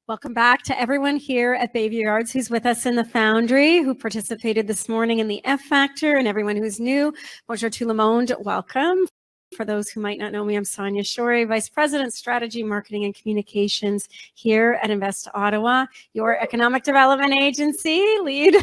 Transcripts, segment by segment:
Welcome back to everyone here at Bayview Yards who's with us in the Foundry, who participated this morning in the F Factor, and everyone who's new. Bonjour tout le monde. Welcome. For those who might not know me, I'm Sonia Shorey, Vice President, Strategy, Marketing, and Communications here at Invest Ottawa, your economic development agency, lead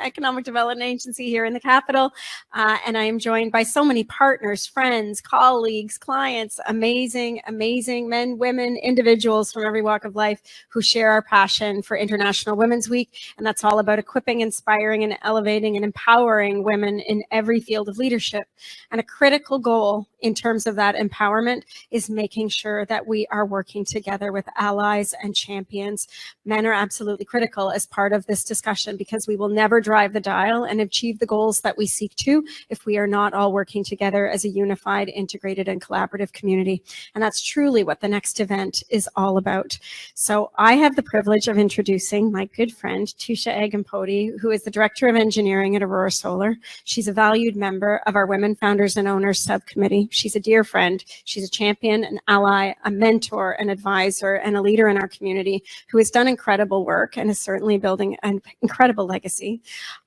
economic development agency here in the capital. And I am joined by so many partners, friends, colleagues, clients, amazing, amazing men, women, individuals from every walk of life who share our passion for International Women's Week. And that's all about equipping, inspiring, and elevating and empowering women in every field of leadership. And a critical goal in terms of that empowerment is making sure that we are working together with allies and champions. Men are absolutely critical as part of this discussion because we will never drive the dial and achieve the goals that we seek to if we are not all working together as a unified, integrated, and collaborative community. And that's truly what the next event is all about. So I have the privilege of introducing my good friend, Thusha Agampodi, who is the Director of Engineering at Aurora Solar. She's a valued member of our Women Founders and Owners Subcommittee. She's a dear friend. She's a champion, an ally, a mentor, an advisor, and a leader in our community who has done incredible work and is certainly building an incredible legacy.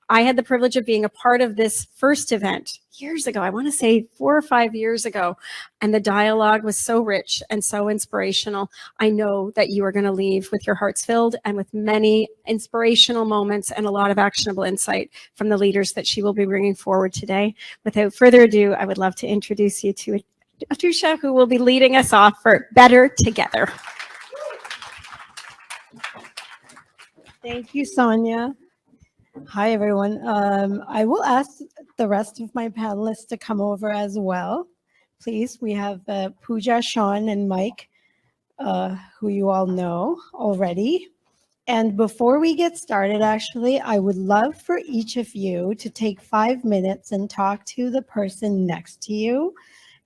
I had the privilege of being a part of this first event years ago, I want to say 4 or 5 years ago, and the dialogue was so rich and so inspirational. I know that you are going to leave with your hearts filled and with many inspirational moments and a lot of actionable insight from the leaders that she will be bringing forward today. Without further ado, I would love to introduce you to Thusha, who will be leading us off for Better Together. Thank you, Sonia. Hi, everyone. I will ask the rest of my panelists to come over as well. Please, we have Pooja, Shawn, and Mike, who you all know already. And before we get started, actually, I would love for each of you to take 5 minutes and talk to the person next to you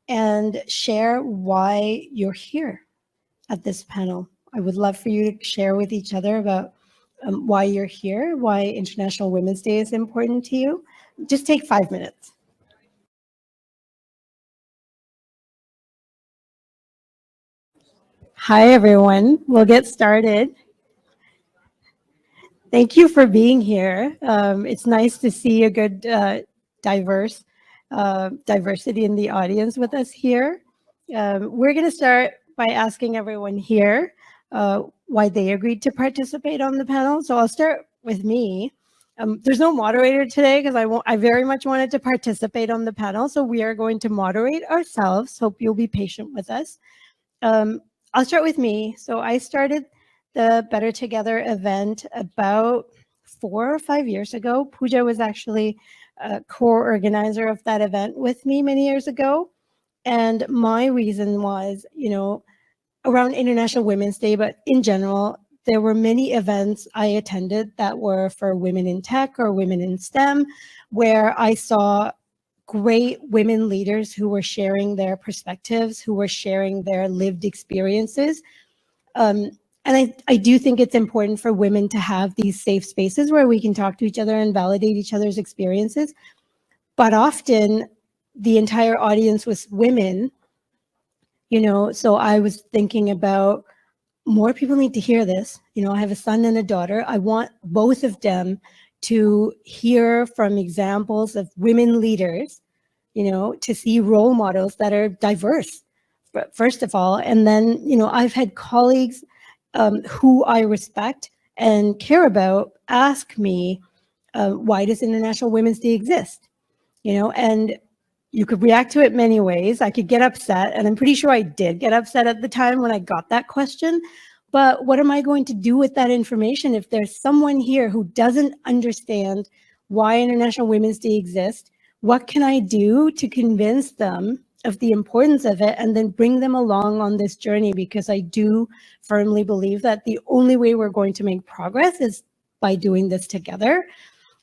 and share why you're here at this panel. I would love for you to share with each other about why you're here, why International Women's Day is important to you. Just take 5 minutes. Hi, everyone. We'll get started. Thank you for being here. It's nice to see a good diversity in the audience with us here. We're going to start by asking everyone here why they agreed to participate on the panel. So I'll start with me. There's no moderator today because I very much wanted to participate on the panel. So we are going to moderate ourselves. Hope you'll be patient with us. I'll start with me. So I started the Better Together event about 4 or 5 years ago. Pooja was actually a co-organizer of that event with me many years ago. And my reason was, around International Women's Day, but in general, there were many events I attended that were for women in tech or women in STEM, where I saw great women leaders who were sharing their perspectives, who were sharing their lived experiences. And I do think it's important for women to have these safe spaces where we can talk to each other and validate each other's experiences. But often the entire audience was women, so I was thinking about more people need to hear this. I have a son and a daughter. I want both of them to hear from examples of women leaders, to see role models that are diverse, first of all. And then, I've had colleagues who I respect and care about ask me, why does International Women's Day exist? And you could react to it many ways. I could get upset, and I'm pretty sure I did get upset at the time when I got that question. But what am I going to do with that information if there's someone here who doesn't understand why International Women's Day exists? What can I do to convince them of the importance of it and then bring them along on this journey? Because I do firmly believe that the only way we're going to make progress is by doing this together.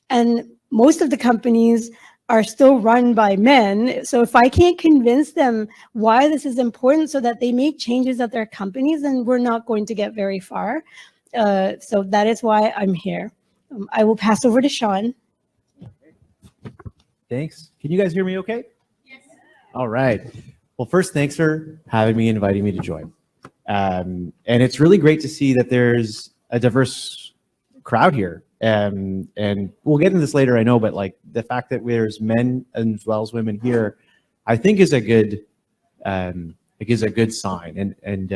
And most of the companies are still run by men. So if I can't convince them why this is important so that they make changes at their companies, then we're not going to get very far. So that is why I'm here. I will pass over to Shawn. Thanks. Can you guys hear me okay? Yes. All right. Well, first, thanks for having me, inviting me to join. And it's really great to see that there's a diverse crowd here. And we'll get into this later, I know, but like the fact that there's men as well as women here, I think is a good sign. And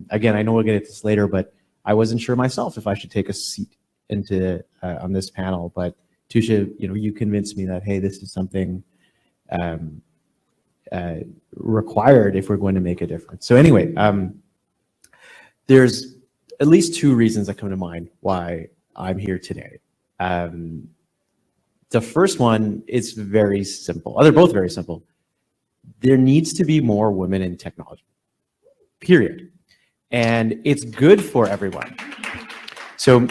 again, I know we'll get into this later, but I wasn't sure myself if I should take a seat into on this panel. But Thusha, you convinced me that, hey, this is something required if we're going to make a difference. So anyway, there's at least two reasons that come to mind why I'm here today. The first one is very simple. They're both very simple. There needs to be more women in technology, period. And it's good for everyone. So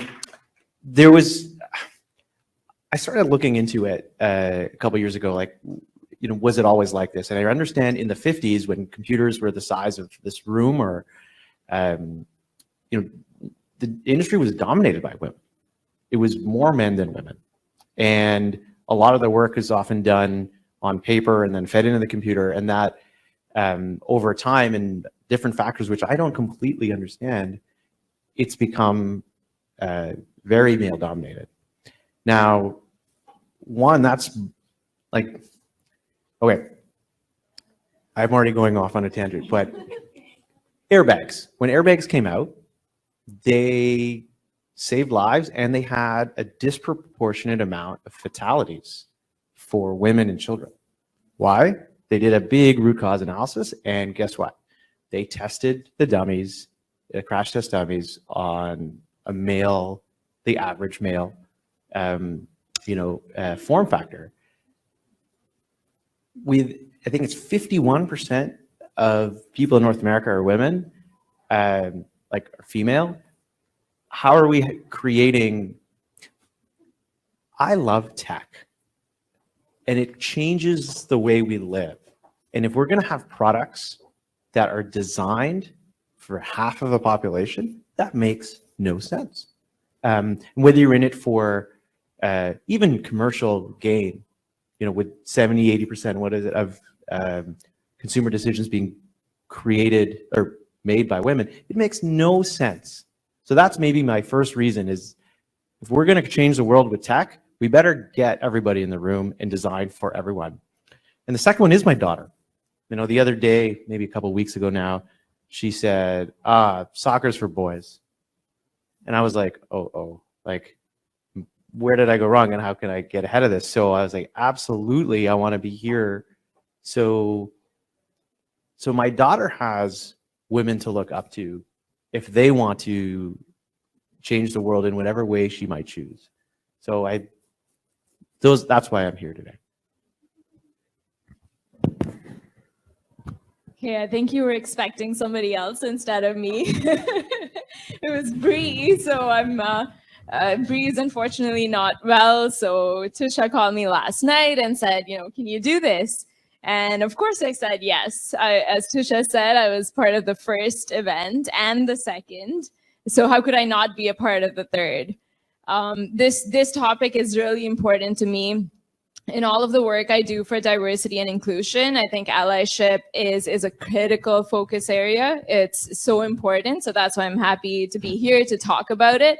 I started looking into it a couple years ago, like, was it always like this? And I understand in the 50s when computers were the size of this room, or, the industry was dominated by women. It was more men than women. And a lot of the work is often done on paper and then fed into the computer. And that over time and different factors, which I don't completely understand, it's become very male dominated. Now, one, that's like, okay, I'm already going off on a tangent, but airbags. When airbags came out, they saved lives and they had a disproportionate amount of fatalities for women and children. Why? They did a big root cause analysis, and guess what? They tested the dummies, the crash test dummies, on a male, the average male, form factor. I think it's 51% of people in North America are women, are female. How are we creating? I love tech, and it changes the way we live. And if we're going to have products that are designed for half of the population, that makes no sense. Whether you're in it for even commercial gain, with 70, 80%, of consumer decisions being created or made by women, it makes no sense. So that's maybe my first reason is, if we're going to change the world with tech, we better get everybody in the room and design for everyone. And the second one is my daughter. The other day, maybe a couple of weeks ago now, she said, soccer's for boys. And I was like, where did I go wrong and how can I get ahead of this? So I was like, absolutely, I want to be here. So my daughter has women to look up to if they want to change the world in whatever way she might choose. So that's why I'm here today. Okay, I think you were expecting somebody else instead of me. It was Bree, so Bree is unfortunately not well, so Thusha called me last night and said, can you do this? And of course I said yes. As Thusha said, I was part of the first event and the second, so how could I not be a part of the third? This topic is really important to me. In all of the work I do for diversity and inclusion, I think allyship is a critical focus area. It's so important, so that's why I'm happy to be here to talk about it.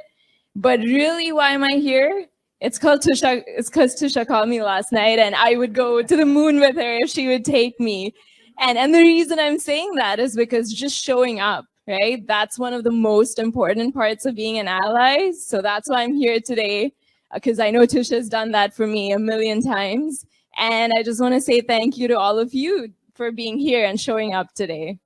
But really, why am I here? It's because Thusha called me last night, and I would go to the moon with her if she would take me. And the reason I'm saying that is because just showing up, right? That's one of the most important parts of being an ally. So that's why I'm here today, because I know Thusha's done that for me a million times. And I just want to say thank you to all of you for being here and showing up today.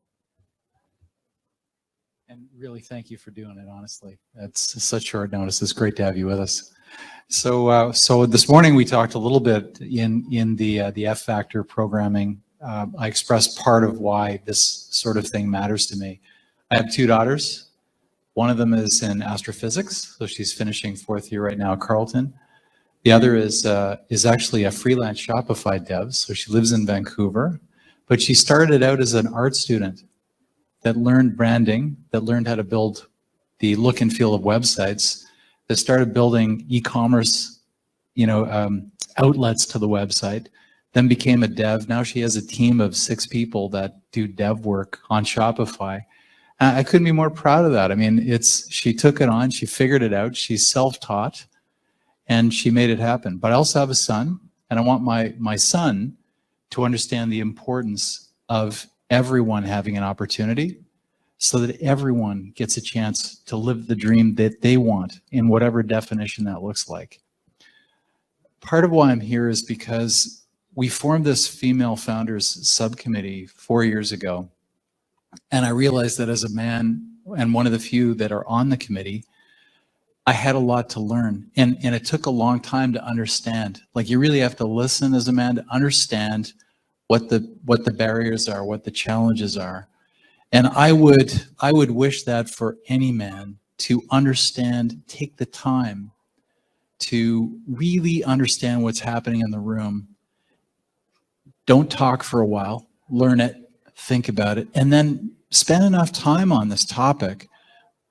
And really, thank you for doing it, honestly. It's such short notice. It's great to have you with us. So this morning we talked a little bit in the F Factor programming. I expressed part of why this sort of thing matters to me. I have two daughters. One of them is in astrophysics, so she's finishing 4th year right now at Carleton. The other is actually a freelance Shopify dev, so she lives in Vancouver, but she started out as an art student that learned branding, that learned how to build the look and feel of websites, that started building e-commerce, outlets to the website, then became a dev. Now she has a team of 6 people that do dev work on Shopify. I couldn't be more proud of that. I mean, she took it on, she figured it out, she's self-taught, and she made it happen. But I also have a son, and I want my son to understand the importance of everyone having an opportunity so that everyone gets a chance to live the dream that they want in whatever definition that looks like. Part of why I'm here is because we formed this female founders subcommittee 4 years ago. And I realized that as a man and one of the few that are on the committee, I had a lot to learn. And it took a long time to understand. Like, you really have to listen as a man to understand what the barriers are, what the challenges are. And I would wish that for any man, to understand, take the time to really understand what's happening in the room. Don't talk for a while, learn it, think about it, and then spend enough time on this topic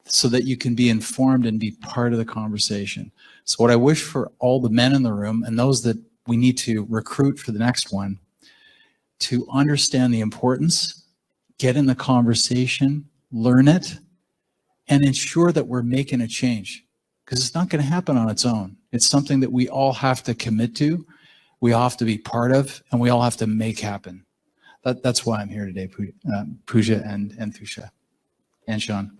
so that you can be informed and be part of the conversation. So what I wish for all the men in the room and those that we need to recruit for the next one, to understand the importance, get in the conversation, learn it, and ensure that we're making a change, because it's not going to happen on its own. It's something that we all have to commit to, we all have to be part of, and we all have to make happen. That's why I'm here today, Pooja and Thusha and Shawn.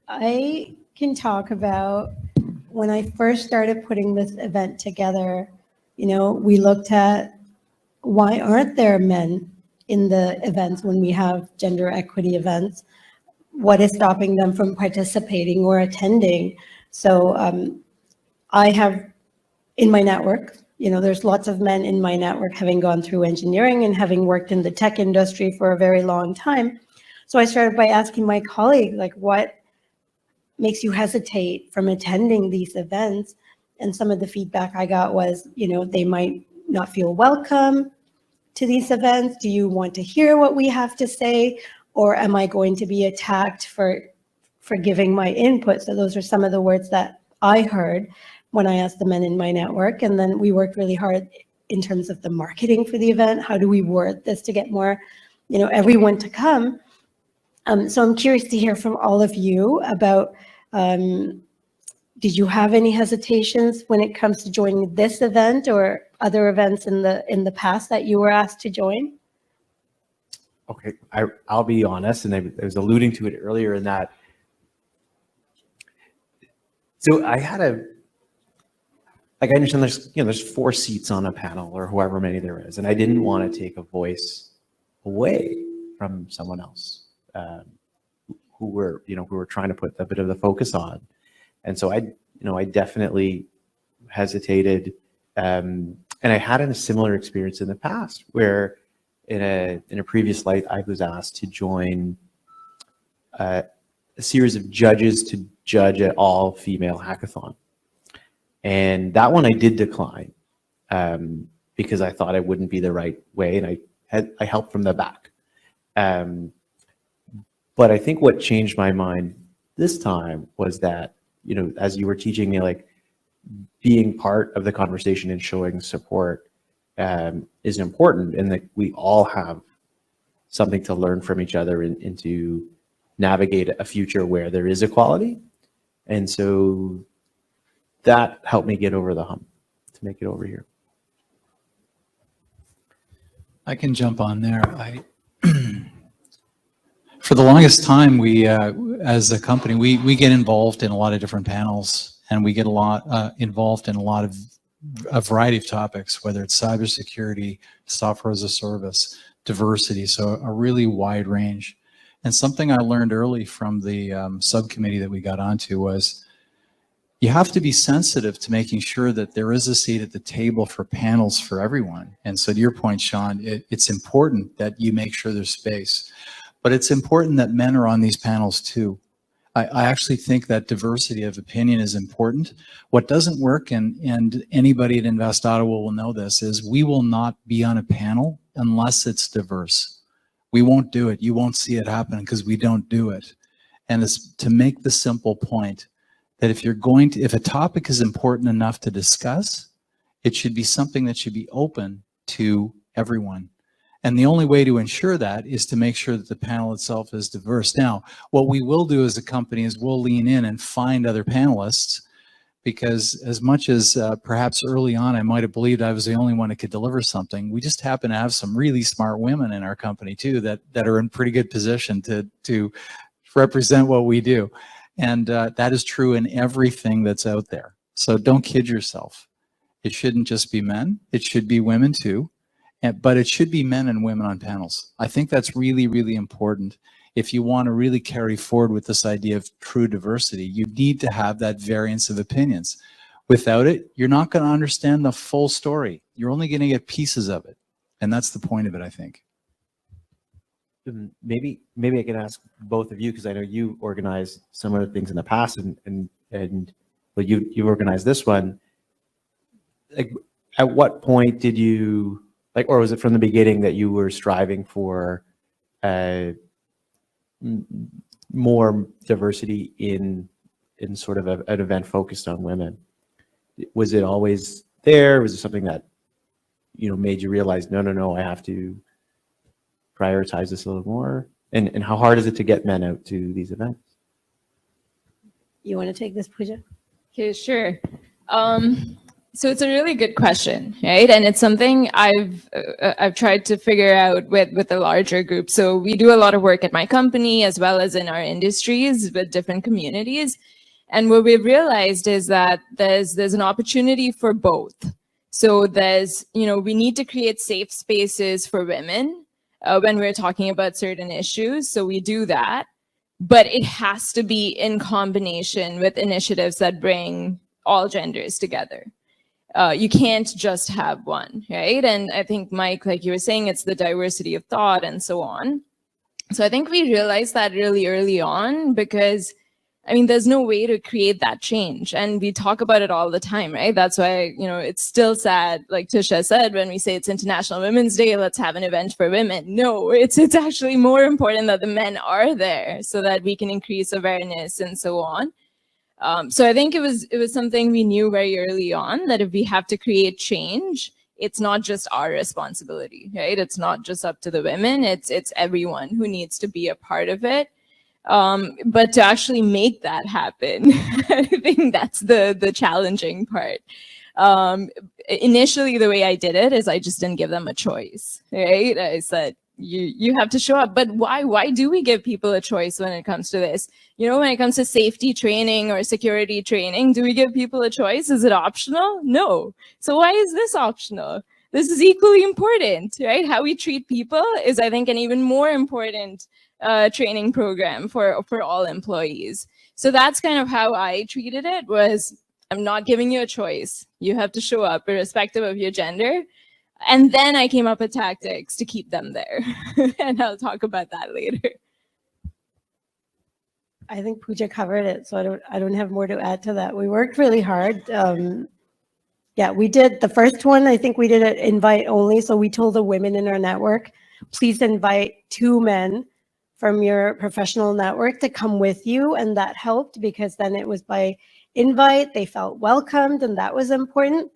I can talk about when I first started putting this event together. You know, we looked at why aren't there men in the events when we have gender equity events? What is stopping them from participating or attending? So I have in my network, you know, there's lots of men in my network having gone through engineering and having worked in the tech industry for a very long time. So I started by asking my colleague, like, what makes you hesitate from attending these events? And some of the feedback I got was, you know, they might not feel welcome to these events. Do you want to hear what we have to say? Or am I going to be attacked for giving my input? So those are some of the words that I heard when I asked the men in my network. And then we worked really hard in terms of the marketing for the event. How do we word this to get more, you know, everyone to come? So I'm curious to hear from all of you about, did you have any hesitations when it comes to joining this event or other events in the past that you were asked to join? Okay, I'll be honest, and I was alluding to it earlier in that. So I had I understand there's 4 seats on a panel or however many there is, and I didn't want to take a voice away from someone else who were trying to put a bit of the focus on, and so I definitely hesitated, and I had a similar experience in the past where in a previous life I was asked to join a series of judges to judge an all-female hackathon. And that one I did decline because I thought it wouldn't be the right way, and I helped from the back. But I think what changed my mind this time was that, you know, as you were teaching me, like, being part of the conversation and showing support is important, and that we all have something to learn from each other and to navigate a future where there is equality. And so that helped me get over the hump to make it over here. I can jump on there. For the longest time, we, as a company, we get involved in a lot of different panels, and we get a lot involved in a variety of topics, whether it's cybersecurity, software as a service, diversity, so a really wide range. And something I learned early from the subcommittee that we got onto was you have to be sensitive to making sure that there is a seat at the table for panels for everyone. And so to your point, Shawn, it's important that you make sure there's space, but it's important that men are on these panels too. I actually think that diversity of opinion is important. What doesn't work, and anybody at Invest Ottawa will know this, is we will not be on a panel unless it's diverse. We won't do it. You won't see it happen because we don't do it. And it's to make the simple point that if a topic is important enough to discuss, it should be something that should be open to everyone. And the only way to ensure that is to make sure that the panel itself is diverse. Now, what we will do as a company is we'll lean in and find other panelists, because as much as perhaps early on I might have believed I was the only one that could deliver something, we just happen to have some really smart women in our company too that are in pretty good position to represent what we do. And that is true in everything that's out there. So don't kid yourself. It shouldn't just be men. It should be women too. But it should be men and women on panels. I think that's really, really important. If you want to really carry forward with this idea of true diversity, you need to have that variance of opinions. Without it, you're not going to understand the full story. You're only going to get pieces of it. And that's the point of it, I think. Maybe I can ask both of you, because I know you organized some other things in the past, and well, you organized this one. Like, at what point did you, like, or was it from the beginning that you were striving for more diversity in sort of an event focused on women? Was it always there? Was it something that, you know, made you realize, no, I have to prioritize this a little more? And how hard is it to get men out to these events? You want to take this, Pooja? Okay, sure. So it's a really good question, right? And it's something I've tried to figure out with a larger group. So we do a lot of work at my company as well as in our industries with different communities. And what we've realized is that there's an opportunity for both. So there's, you know, we need to create safe spaces for women when we're talking about certain issues. So we do that, but it has to be in combination with initiatives that bring all genders together. You can't just have one, right? And I think, Mike, like you were saying, it's the diversity of thought and so on. So I think we realized that really early on, because, I mean, there's no way to create that change. And we talk about it all the time, right? That's why, you know, it's still sad, like Thusha said, when we say it's International Women's Day, let's have an event for women. No, it's actually more important that the men are there so that we can increase awareness and so on. So I think it was something we knew very early on, that if we have to create change, it's not just our responsibility, right? It's not just up to the women. It's everyone who needs to be a part of it. But to actually make that happen, I think that's the challenging part. Initially, the way I did it is I just didn't give them a choice, right? I said, you have to show up. But why do we give people a choice when it comes to this? You know, when it comes to safety training or security training, do we give people a choice? Is it optional? No. So why is this optional? This is equally important, right? How we treat people is, I think, an even more important training program for all employees. So that's kind of how I treated it, was I'm not giving you a choice. You have to show up irrespective of your gender. And then I came up with tactics to keep them there. And I'll talk about that later. I think Pooja covered it, so I don't have more to add to that. We worked really hard. Yeah, we did the first one. I think we did it invite only. So we told the women in our network, please invite 2 men from your professional network to come with you. And that helped, because then it was by invite, they felt welcomed, and that was important.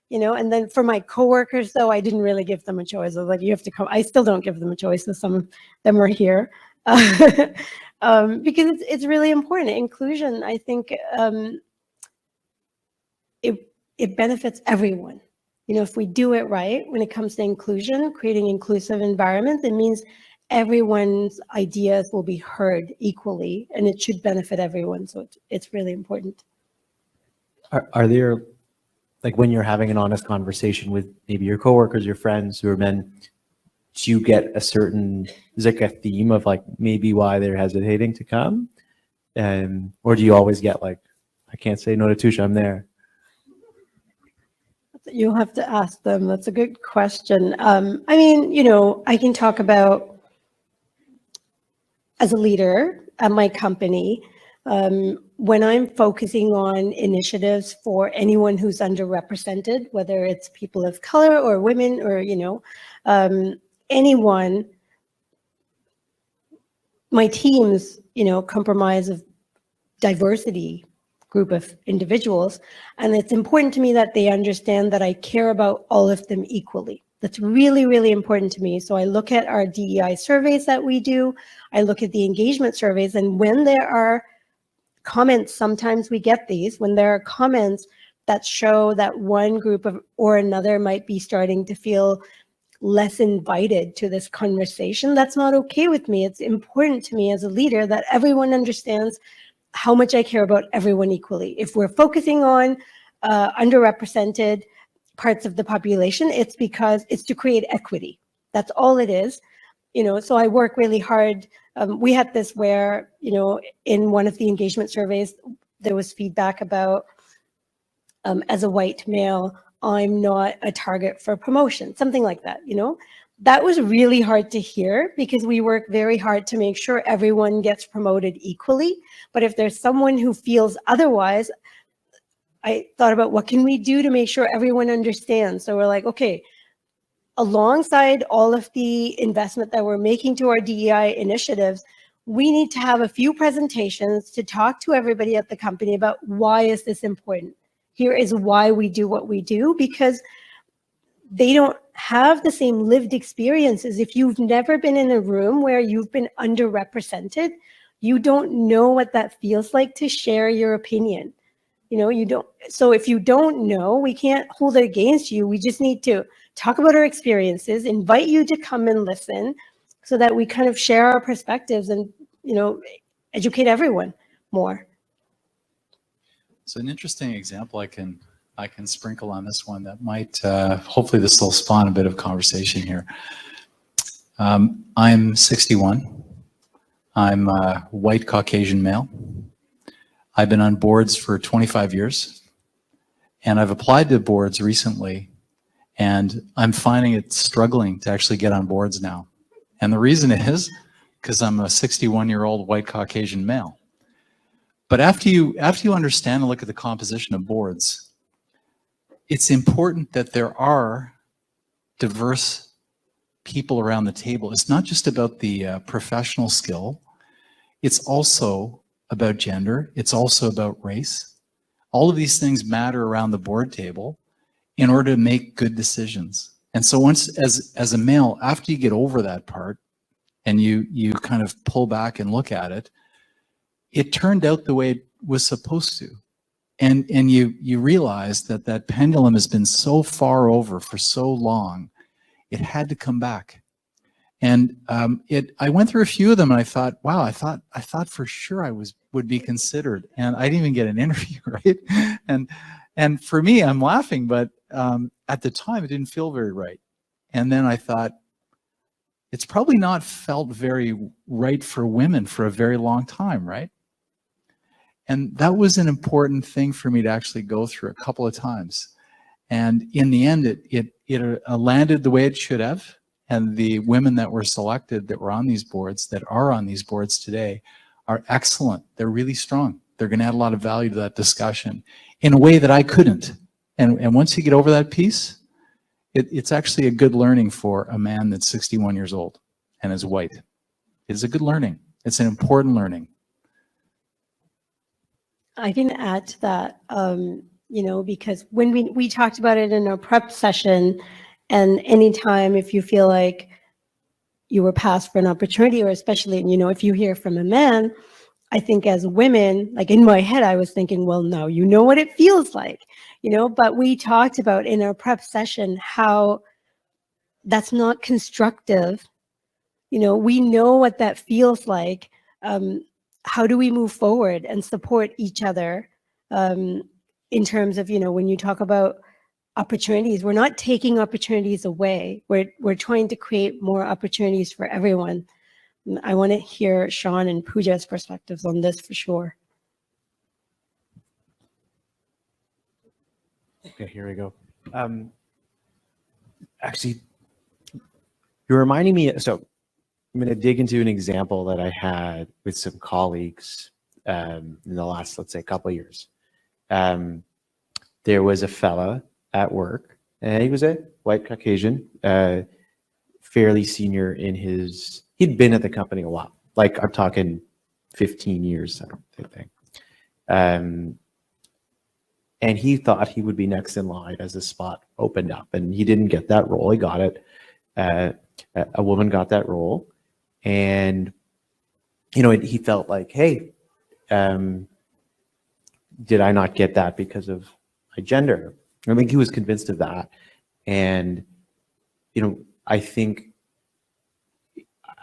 You know, and then for my coworkers, though, I didn't really give them a choice. I was like, you have to come. I still don't give them a choice, so some of them are here. Because it's really important. Inclusion, I think, it benefits everyone. You know, if we do it right, when it comes to inclusion, creating inclusive environments, it means everyone's ideas will be heard equally, and it should benefit everyone. So it's really important. Are there, like, when you're having an honest conversation with maybe your coworkers, your friends who are men, do you get a certain, is like a theme of like maybe why they're hesitating to come? Or do you always get like, I can't say no to Thusha, I'm there? You'll have to ask them. That's a good question. I mean, you know, I can talk about, as a leader at my company, when I'm focusing on initiatives for anyone who's underrepresented, whether it's people of color or women or, you know, anyone, my teams, you know, comprise of diversity group of individuals. And it's important to me that they understand that I care about all of them equally. That's really, really important to me. So I look at our DEI surveys that we do. I look at the engagement surveys, and when there are comments, sometimes we get these, when there are comments that show that one group of or another might be starting to feel less invited to this conversation, that's not okay with me. It's important to me as a leader that everyone understands how much I care about everyone equally. If we're focusing on underrepresented parts of the population, it's because it's to create equity. That's all it is. So I work really hard. We had this where, in one of the engagement surveys, there was feedback about, as a white male, I'm not a target for promotion, something like that, That was really hard to hear because we work very hard to make sure everyone gets promoted equally. But if there's someone who feels otherwise, I thought about what can we do to make sure everyone understands. So we're like, okay, alongside all of the investment that we're making to our DEI initiatives, we need to have a few presentations to talk to everybody at the company about why is this important. Here is why we do what we do, because they don't have the same lived experiences. If you've never been in a room where you've been underrepresented, you don't know what that feels like to share your opinion. You don't. So if you don't know, we can't hold it against you. We just need to talk about our experiences, invite you to come and listen so that we kind of share our perspectives and, educate everyone more. So an interesting example I can sprinkle on this one that might, hopefully this will spawn a bit of conversation here. I'm 61. I'm a white Caucasian male. I've been on boards for 25 years, and I've applied to boards recently, and I'm finding it struggling to actually get on boards now. And the reason is because I'm a 61-year-old white Caucasian male. But after you understand and look at the composition of boards, it's important that there are diverse people around the table. It's not just about the professional skill. It's also about gender. It's also about race. All of these things matter around the board table in order to make good decisions. And so once, as a male, after you get over that part and you kind of pull back and look at it, it turned out the way it was supposed to. And you realize that pendulum has been so far over for so long, it had to come back. And I went through a few of them, and I thought, wow, I thought for sure I would be considered, and I didn't even get an interview, right? And for me, I'm laughing, but at the time, it didn't feel very right. And then I thought, it's probably not felt very right for women for a very long time, right? And that was an important thing for me to actually go through a couple of times. And in the end, it landed the way it should have. And the women that were selected that were on these boards, that are on these boards today, are excellent. They're really strong. They're going to add a lot of value to that discussion in a way that I couldn't. And once you get over that piece, it's actually a good learning for a man that's 61 years old and is white. It's a good learning. It's an important learning. I can add to that, because when we talked about it in our prep session, and anytime if you feel like you were passed for an opportunity, or especially, if you hear from a man, I think as women, like in my head, I was thinking, well, no, you know what it feels like, but we talked about in our prep session how that's not constructive. We know what that feels like. How do we move forward and support each other in terms of, when you talk about opportunities, we're not taking opportunities away. We're trying to create more opportunities for everyone. I want to hear Shawn and Pooja's perspectives on this for sure. Okay, here we go. Actually, you're reminding me, so I'm going to dig into an example that I had with some colleagues in the last, let's say, couple of years. There was a fella at work, and he was a white Caucasian, fairly senior in he'd been at the company a while, like I'm talking 15 years, I don't think. And he thought he would be next in line as the spot opened up, and he didn't get that role. He got it. A woman got that role, and he felt like, hey, did I not get that because of my gender? I think he was convinced of that, and I think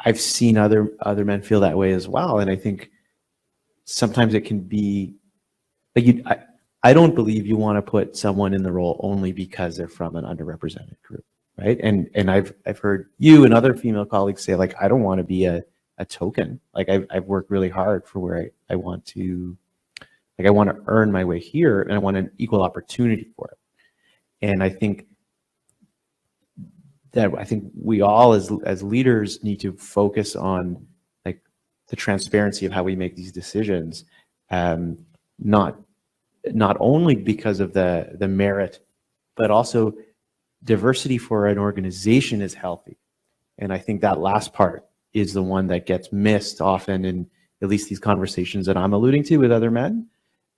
I've seen other men feel that way as well, and I think sometimes it can be like I don't believe you want to put someone in the role only because they're from an underrepresented group, right? And I've heard you and other female colleagues say, like, I don't want to be a token. Like, I've worked really hard for where I want to, like, I want to earn my way here, and I want an equal opportunity for it. And I think we all as leaders need to focus on, like, the transparency of how we make these decisions, not only because of the merit, but also diversity for an organization is healthy. And I think that last part is the one that gets missed often in at least these conversations that I'm alluding to with other men.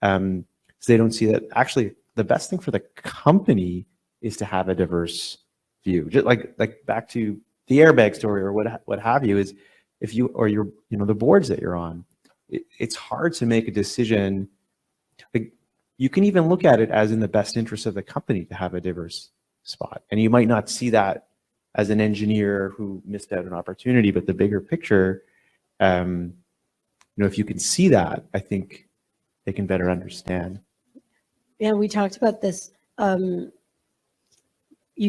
So they don't see that actually the best thing for the company is to have a diverse view. Just like back to the airbag story or what have you, is if you or your the boards that you're on, it's hard to make a decision. Like, you can even look at it as in the best interest of the company to have a diverse spot, and you might not see that as an engineer who missed out an opportunity, but the bigger picture, if you can see that, I think they can better understand. Yeah, we talked about this. You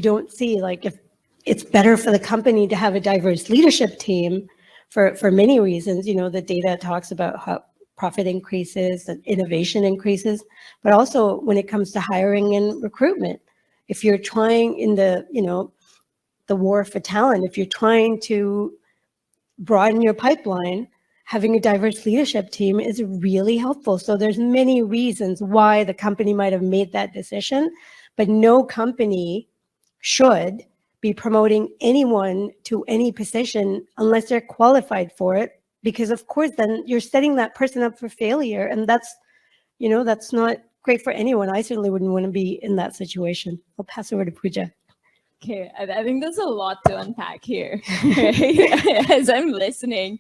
don't see, like, if it's better for the company to have a diverse leadership team for many reasons. The data talks about how profit increases and innovation increases, but also when it comes to hiring and recruitment. If you're trying in the war for talent, if you're trying to broaden your pipeline, having a diverse leadership team is really helpful. So there's many reasons why the company might have made that decision, but no company should be promoting anyone to any position unless they're qualified for it, because of course then you're setting that person up for failure, and that's not great for anyone. I certainly wouldn't want to be in that situation. I'll pass over to Pooja. Okay, I think there's a lot to unpack here, right? As I'm listening.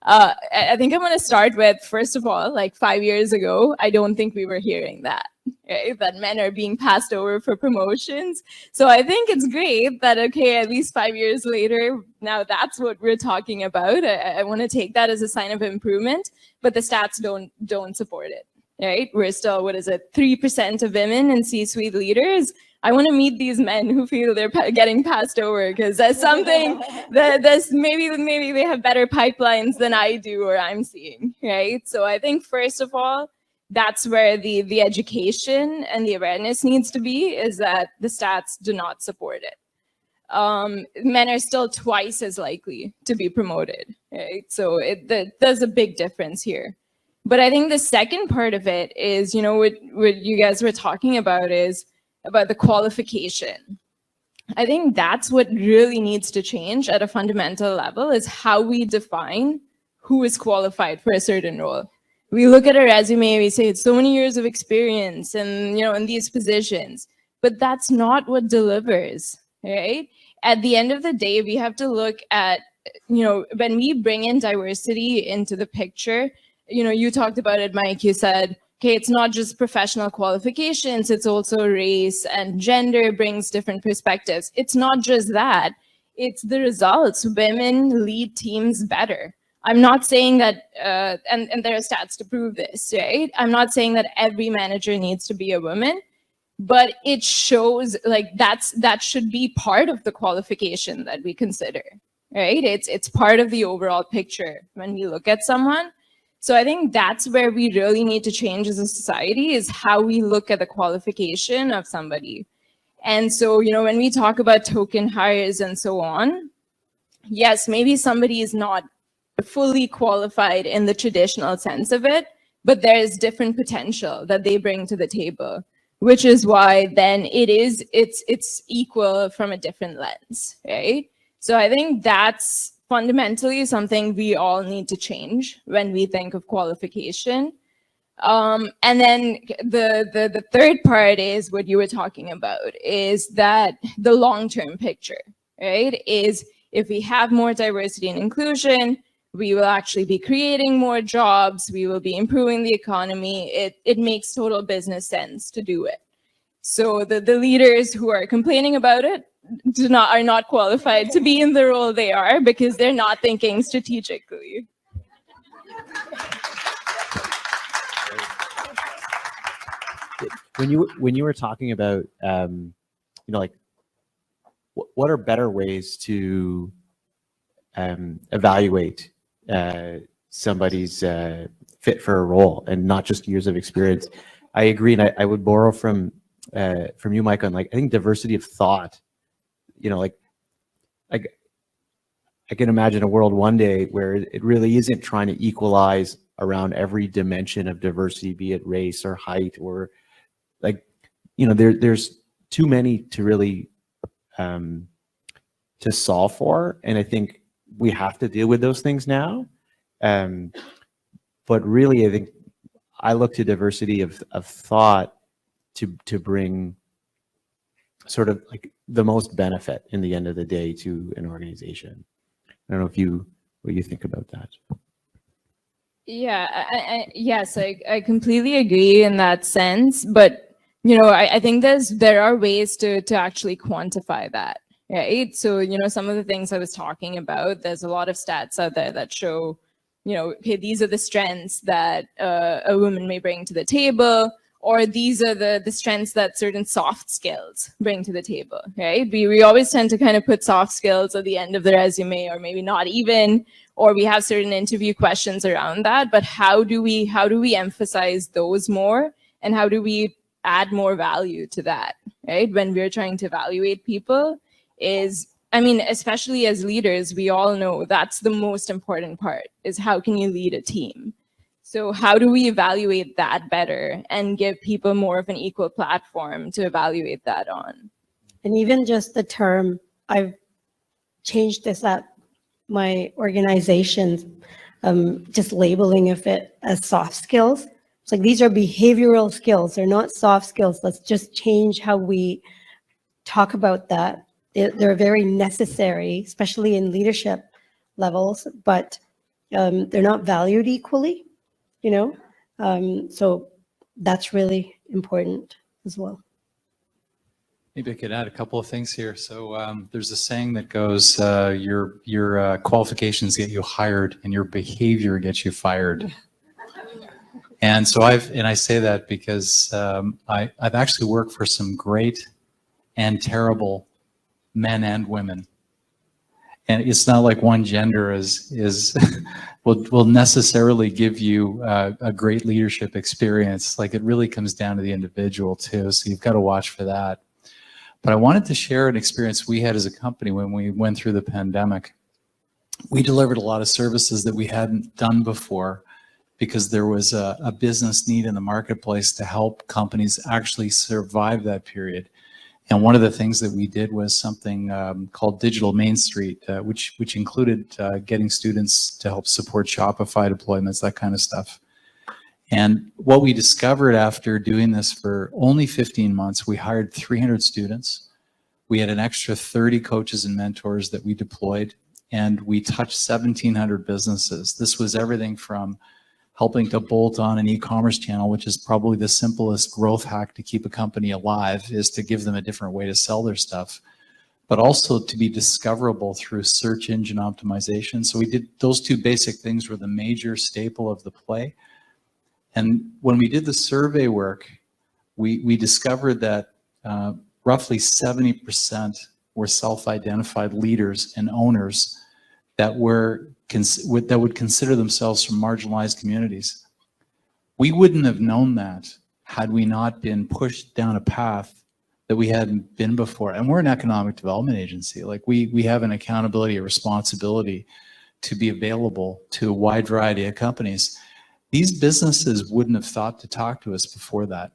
I think I'm going to start with, first of all, like 5 years ago, I don't think we were hearing that, right? That men are being passed over for promotions. So I think it's great that, okay, at least 5 years later, now that's what we're talking about. I want to take that as a sign of improvement, but the stats don't support it, right? We're still, 3% of women in C-suite leaders. I want to meet these men who feel they're getting passed over, because that's something that's maybe they have better pipelines than I do or I'm seeing, right? So I think first of all, that's where the education and the awareness needs to be, is that the stats do not support it. Men are still twice as likely to be promoted, right? So there's a big difference here. But I think the second part of it is, what you guys were talking about is about the qualification. I think that's what really needs to change at a fundamental level, is how we define who is qualified for a certain role. We look at a resume, we say it's so many years of experience and, in these positions, but that's not what delivers, right? At the end of the day, we have to look at, when we bring in diversity into the picture, you talked about it, Mike, you said, okay, it's not just professional qualifications, it's also race and gender brings different perspectives. It's not just that, it's the results. Women lead teams better. I'm not saying that, and there are stats to prove this, right? I'm not saying that every manager needs to be a woman, but it shows like that should be part of the qualification that we consider, right? It's part of the overall picture when we look at someone. So I think that's where we really need to change as a society, is how we look at the qualification of somebody. And so, when we talk about token hires and so on, yes, maybe somebody is not fully qualified in the traditional sense of it, but there is different potential that they bring to the table, which is why then it's equal from a different lens, right? So I think that's fundamentally something we all need to change when we think of qualification. And then the third part is what you were talking about, is that the long-term picture, right? Is if we have more diversity and inclusion, we will actually be creating more jobs, we will be improving the economy. It makes total business sense to do it. So the leaders who are complaining about it are not qualified to be in the role they are, because they're not thinking strategically. When you were talking about like what are better ways to evaluate somebody's fit for a role and not just years of experience, I agree, and I would borrow from you, Mike, on, like, I think diversity of thought. Like I can imagine a world one day where it really isn't trying to equalize around every dimension of diversity, be it race or height or there's too many to really to solve for, and I think we have to deal with those things now. But really, I think I look to diversity of thought to bring sort of like the most benefit in the end of the day to an organization. I don't know what you think about that. Yeah, yes, I completely agree in that sense, but I think there are ways to actually quantify that, right? So some of the things I was talking about, there's a lot of stats out there that show, okay, these are the strengths that a woman may bring to the table, or these are the strengths that certain soft skills bring to the table, right? We always tend to kind of put soft skills at the end of the resume, or maybe not even, or we have certain interview questions around that. But how do we emphasize those more, and how do we add more value to that, right? When we're trying to evaluate people, especially as leaders, we all know that's the most important part, is how can you lead a team? So how do we evaluate that better and give people more of an equal platform to evaluate that on? And even just the term, I've changed this at my organization, just labeling of it as soft skills. It's like, these are behavioral skills. They're not soft skills. Let's just change how we talk about that. They're very necessary, especially in leadership levels, but they're not valued equally, so that's really important as well. Maybe I could add a couple of things here. So there's a saying that goes, your qualifications get you hired and your behavior gets you fired. And so I say that because I've actually worked for some great and terrible men and women. And it's not like one gender will necessarily give you a great leadership experience. Like, it really comes down to the individual too. So you've got to watch for that. But I wanted to share an experience we had as a company when we went through the pandemic. We delivered a lot of services that we hadn't done before, because there was a business need in the marketplace to help companies actually survive that period. And one of the things that we did was something called Digital Main Street, which included getting students to help support Shopify deployments, that kind of stuff. And what we discovered after doing this for only 15 months, we hired 300 students. We had an extra 30 coaches and mentors that we deployed, and we touched 1,700 businesses. This was everything from helping to bolt on an e-commerce channel, which is probably the simplest growth hack to keep a company alive, is to give them a different way to sell their stuff, but also to be discoverable through search engine optimization. So we did those two basic things, were the major staple of the play. And when we did the survey work, we discovered that roughly 70% were self-identified leaders and owners that would consider themselves from marginalized communities. We wouldn't have known that had we not been pushed down a path that we hadn't been before. And we're an economic development agency. Like, we have an accountability, a responsibility to be available to a wide variety of companies. These businesses wouldn't have thought to talk to us before that.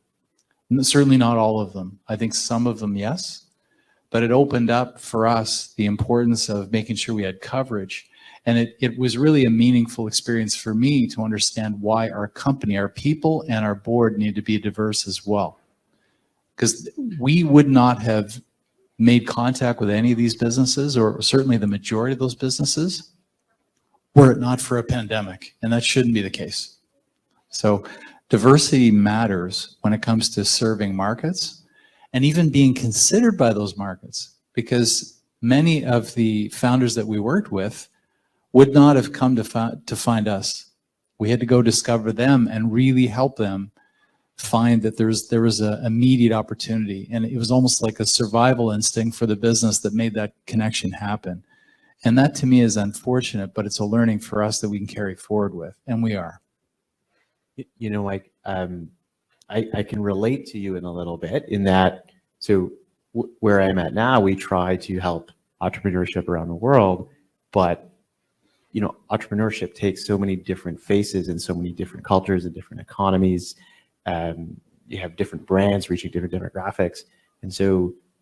Certainly not all of them. I think some of them, yes. But it opened up for us the importance of making sure we had coverage. And it was really a meaningful experience for me to understand why our company, our people, and our board need to be diverse as well. Because we would not have made contact with any of these businesses, or certainly the majority of those businesses, were it not for a pandemic. And that shouldn't be the case. So diversity matters when it comes to serving markets and even being considered by those markets, because many of the founders that we worked with would not have come to find us. We had to go discover them and really help them find that there was an immediate opportunity. And it was almost like a survival instinct for the business that made that connection happen. And that to me is unfortunate, but it's a learning for us that we can carry forward with, and we are. You know, like I can relate to you in a little bit in that, so where I'm at now, we try to help entrepreneurship around the world, but you know, entrepreneurship takes so many different faces and so many different cultures and different economies. You have different brands reaching different demographics. And so,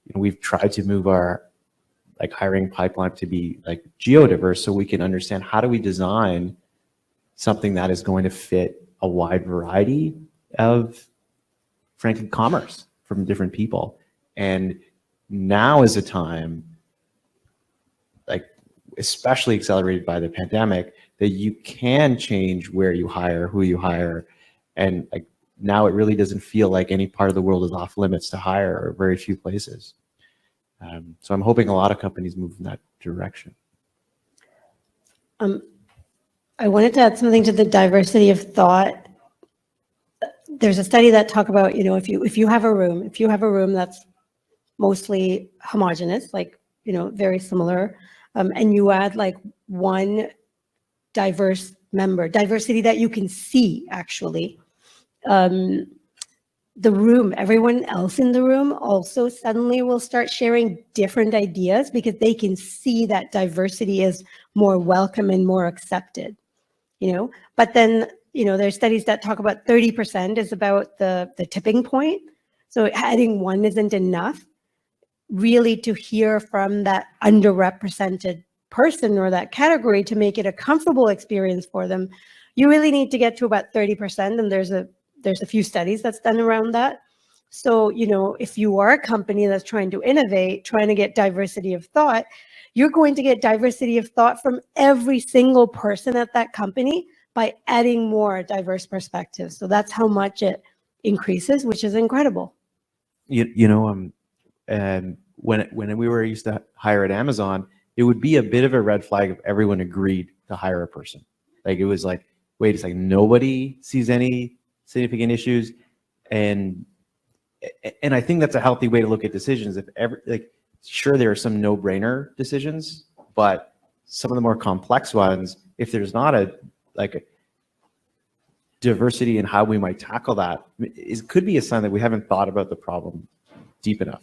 you know, we've tried to move our like hiring pipeline to be like geodiverse, so we can understand how do we design something that is going to fit a wide variety of, frankly, commerce from different people. And now is a time, like especially accelerated by the pandemic, that you can change where you hire, who you hire, and like now it really doesn't feel like any part of the world is off limits to hire, or very few places. So I'm hoping a lot of companies move in that direction. I wanted to add something to the diversity of thought. There's a study that talk about, you know, if you have a room that's mostly homogenous, like, you know, very similar, and you add like one diverse member, diversity that you can see actually, the room, everyone else in the room also suddenly will start sharing different ideas because they can see that diversity is more welcome and more accepted, you know. But then, you know, there's studies that talk about 30% is about the tipping point. So adding one isn't enough really to hear from that underrepresented person or that category to make it a comfortable experience for them. You really need to get to about 30%, and there's a few studies that's done around that. So, you know, if you are a company that's trying to innovate, trying to get diversity of thought, you're going to get diversity of thought from every single person at that company by adding more diverse perspectives. So that's how much it increases, which is incredible. You know, when we were used to hire at Amazon, it would be a bit of a red flag if everyone agreed to hire a person. Like it was like, wait a second, nobody sees any significant issues, and I think that's a healthy way to look at decisions. If sure, there are some no-brainer decisions, but some of the more complex ones, if there's not a diversity in how we might tackle that, it could be a sign that we haven't thought about the problem deep enough.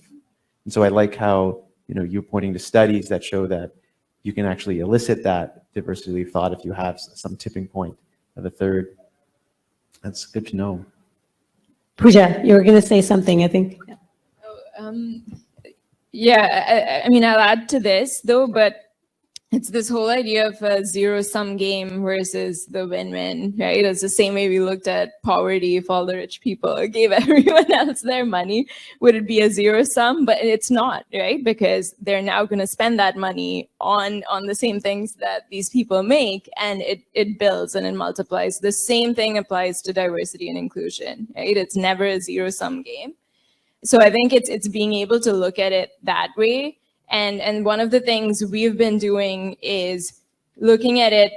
And so I like how, you know, you're pointing to studies that show that you can actually elicit that diversity of thought if you have some tipping point of a third. That's good to know. Pooja, you were going to say something, I think. Yeah, I mean, I'll add to this though, but it's this whole idea of a zero-sum game versus the win-win, right? It's the same way we looked at poverty. If all the rich people gave everyone else their money, would it be a zero-sum? But it's not, right? Because they're now going to spend that money on the same things that these people make, and it builds and it multiplies. The same thing applies to diversity and inclusion, right? It's never a zero-sum game. So I think it's being able to look at it that way. And one of the things we've been doing is looking at it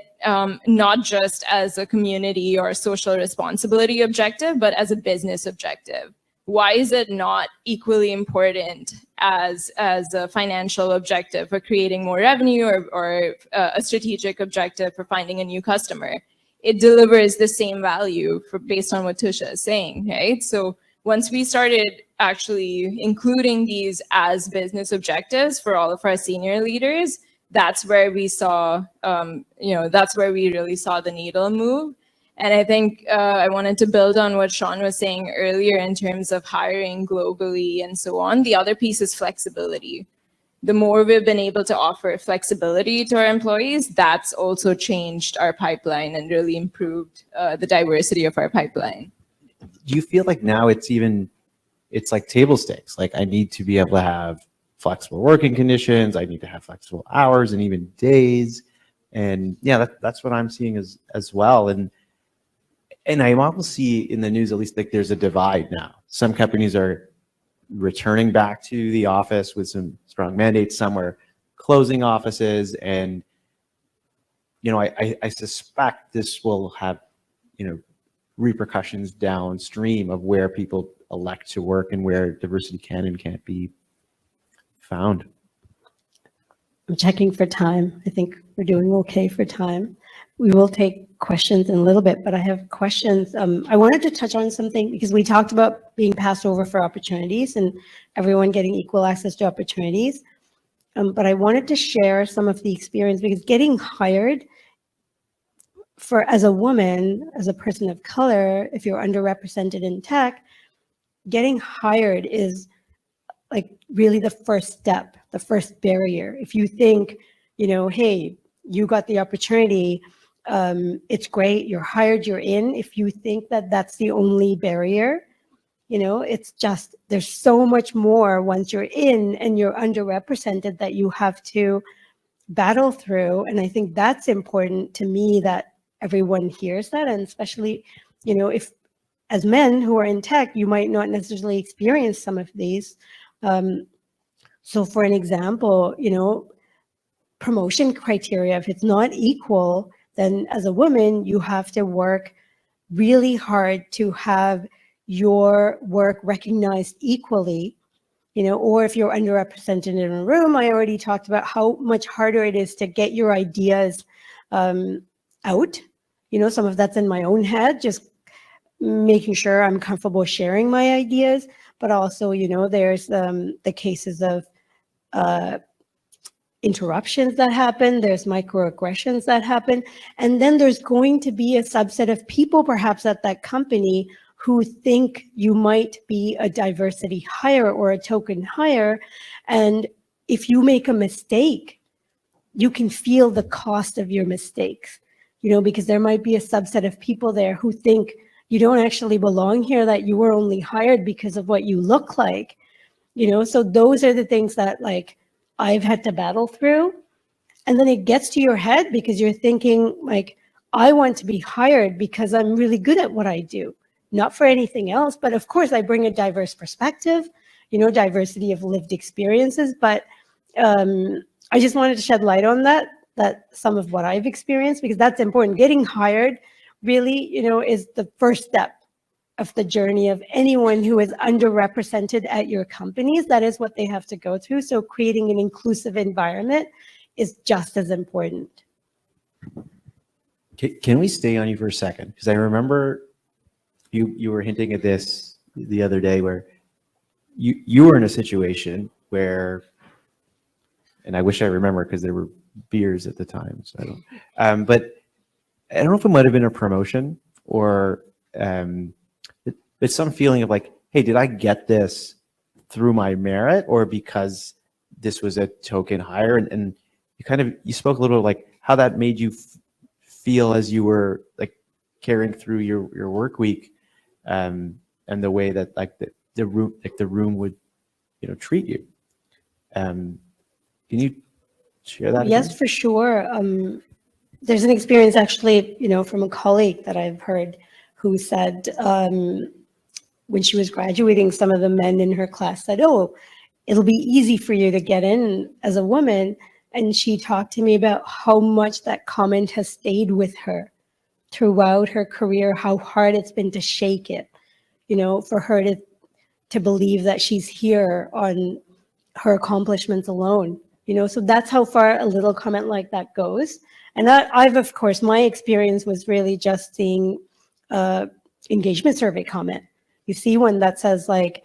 not just as a community or social responsibility objective, but as a business objective. Why is it not equally important as a financial objective for creating more revenue or a strategic objective for finding a new customer? It delivers the same value based on what Thusha is saying, right? So once we started actually including these as business objectives for all of our senior leaders, that's where we saw, that's where we really saw the needle move. And I think I wanted to build on what Shawn was saying earlier in terms of hiring globally and so on. The other piece is flexibility. the more we've been able to offer flexibility to our employees, that's also changed our pipeline and really improved the diversity of our pipeline. Do you feel like now it's like table stakes? Like I need to be able to have flexible working conditions. I need to have flexible hours and even days. And yeah, that's what I'm seeing as well. And I almost see in the news, at least, like there's a divide now. Some companies are returning back to the office with some strong mandates. Some are closing offices. And, I suspect this will have, repercussions downstream of where people elect to work and where diversity can and can't be found. I'm checking for time. I think we're doing okay for time. We will take questions in a little bit, but I have questions. I wanted to touch on something because we talked about being passed over for opportunities and everyone getting equal access to opportunities. But I wanted to share some of the experience because getting hired as a woman, as a person of color, if you're underrepresented in tech, getting hired is like really the first step, the first barrier. If you think, hey, you got the opportunity, it's great, you're hired, you're in. If you think that that's the only barrier, it's just, there's so much more once you're in and you're underrepresented that you have to battle through. And I think that's important to me that everyone hears that. And especially, if as men who are in tech, you might not necessarily experience some of these. So for an example, promotion criteria, if it's not equal, then as a woman, you have to work really hard to have your work recognized equally, or if you're underrepresented in a room, I already talked about how much harder it is to get your ideas out. Some of that's in my own head, just making sure I'm comfortable sharing my ideas, but also, there's the cases of interruptions that happen, there's microaggressions that happen, and then there's going to be a subset of people perhaps at that company who think you might be a diversity hire or a token hire, and if you make a mistake, you can feel the cost of your mistakes, because there might be a subset of people there who think you don't actually belong here, that you were only hired because of what you look like, so those are the things that like I've had to battle through. And then it gets to your head because you're thinking like, I want to be hired because I'm really good at what I do, not for anything else. But of course I bring a diverse perspective, diversity of lived experiences. But I just wanted to shed light on that some of what I've experienced, because that's important. Getting hired really, is the first step of the journey of anyone who is underrepresented at your companies. That is what they have to go through. So creating an inclusive environment is just as important. Can we stay on you for a second? Because I remember you were hinting at this the other day where you were in a situation where, and I wish I remember because there were beers at the time. So I don't, but I don't know if it might have been a promotion or it's some feeling of like, hey, did I get this through my merit or because this was a token hire? And you spoke a little like how that made you feel as you were like carrying through your work week, and the way that like the room would treat you. Can you share that? Yes, again? for sure. There's an experience actually, from a colleague that I've heard who said when she was graduating, some of the men in her class said, oh, it'll be easy for you to get in as a woman. And she talked to me about how much that comment has stayed with her throughout her career, how hard it's been to shake it, for her to believe that she's here on her accomplishments alone, so that's how far a little comment like that goes. And I've, of course, my experience was really just seeing engagement survey comment. You see one that says like,